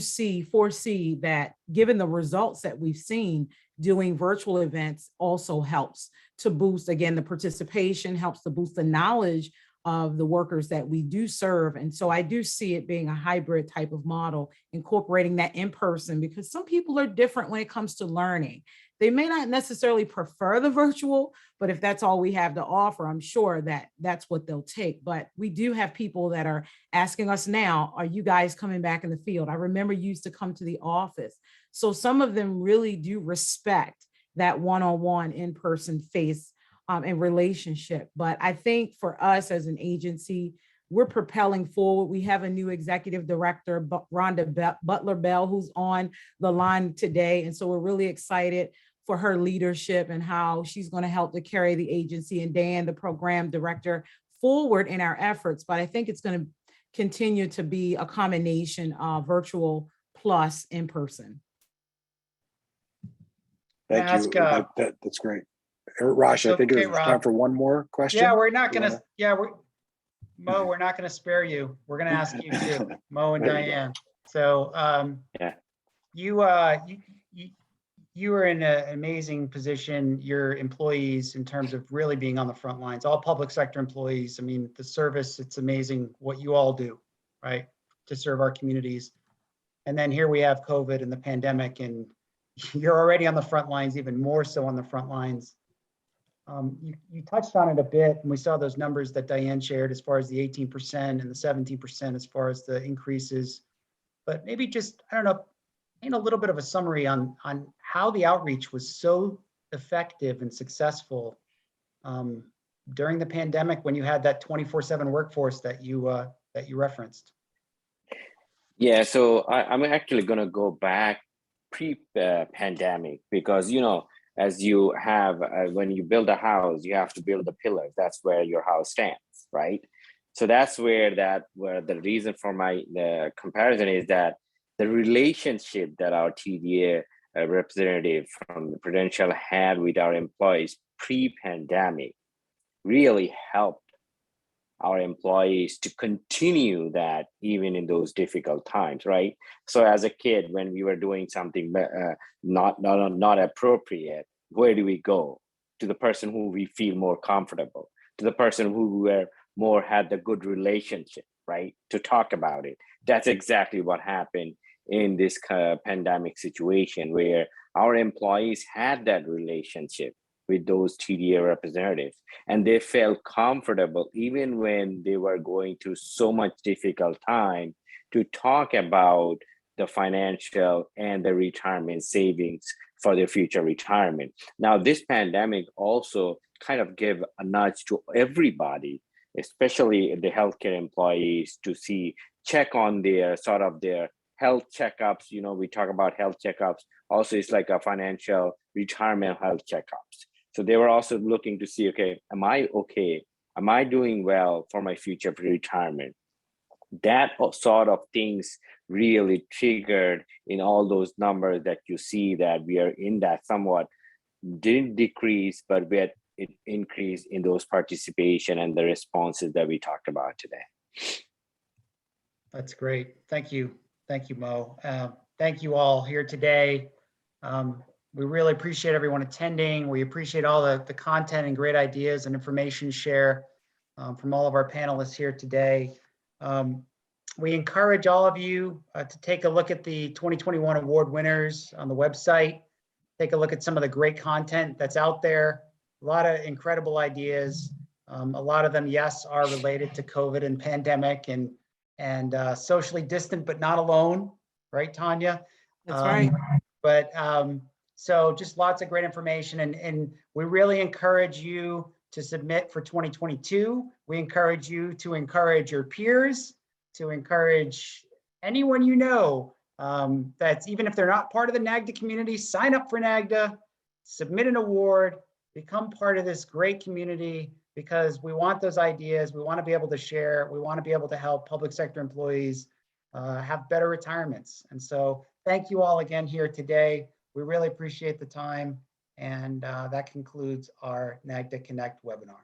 foresee that given the results that we've seen, doing virtual events also helps to boost, again, the participation, helps to boost the knowledge of the workers that we do serve. And so I do see it being a hybrid type of model, incorporating that in person, because some people are different when it comes to learning. They may not necessarily prefer the virtual, but if that's all we have to offer, I'm sure that that's what they'll take. But we do have people that are asking us now, are you guys coming back in the field? I remember you used to come to the office. So some of them really do respect that one-on-one in-person face and relationship. But I think for us as an agency, we're propelling forward. We have a new executive director, Rhonda Butler-Bell, who's on the line today. And so we're really excited for her leadership and how she's going to help to carry the agency, and Dan, the program director, forward in our efforts. But I think it's going to continue to be a combination of virtual plus in person. Thank you. That's great. Raj, I think there's time for one more question. Yeah, we're not going to, Mo, we're not going to spare you. We're going to ask you too, Mo and Diane. So you are in an amazing position, your employees, in terms of really being on the front lines, all public sector employees. I mean, the service, it's amazing what you all do, right, to serve our communities. And then here we have COVID and the pandemic, and you're already on the front lines, even more so on the front lines. You touched on it a bit, and we saw those numbers that Diane shared as far as the 18% and the 17% as far as the increases. But maybe just, I don't know, paint a little bit of a summary on how the outreach was so effective and successful during the pandemic when you had that 24/7 workforce that you referenced. Yeah, so I'm actually going to go back pre-pandemic because, as you have, when you build a house, you have to build the pillars. That's where your house stands, right? So that's where the reason for the comparison is that the relationship that our TDA representative from the Prudential had with our employees pre-pandemic really helped our employees to continue that even in those difficult times, right? So as a kid, when we were doing something not appropriate, where do we go? To the person who we feel more comfortable, to the person who had the good relationship, right? To talk about it. That's exactly what happened in this pandemic situation, where our employees had that relationship with those TDA representatives, and they felt comfortable even when they were going through so much difficult time to talk about the financial and the retirement savings for their future retirement. Now, this pandemic also kind of give a nudge to everybody, especially the healthcare employees, to check on their sort of their health checkups. You know, we talk about health checkups. Also, it's like a financial retirement health checkups. So they were also looking to see, okay, am I okay? Am I doing well for my future retirement? That sort of things really triggered in all those numbers that you see, that we are in that somewhat didn't decrease, but we had it increased in those participation and the responses that we talked about today. That's great. Thank you. Thank you, Mo. Thank you all here today. We really appreciate everyone attending. We appreciate all the content and great ideas and information share from all of our panelists here today. We encourage all of you to take a look at the 2021 award winners on the website. Take a look at some of the great content that's out there. A lot of incredible ideas. A lot of them, yes, are related to COVID and pandemic and socially distant, but not alone, right, Tanya? That's right. But so just lots of great information, and we really encourage you to submit for 2022. We encourage you to encourage your peers, to encourage anyone you know that's, even if they're not part of the NAGDA community, sign up for NAGDA, submit an award, become part of this great community, because we want those ideas. We want to be able to share. We want to be able to help public sector employees have better retirements. And so thank you all again here today. We really appreciate the time. And that concludes our NAGDA Connect webinar.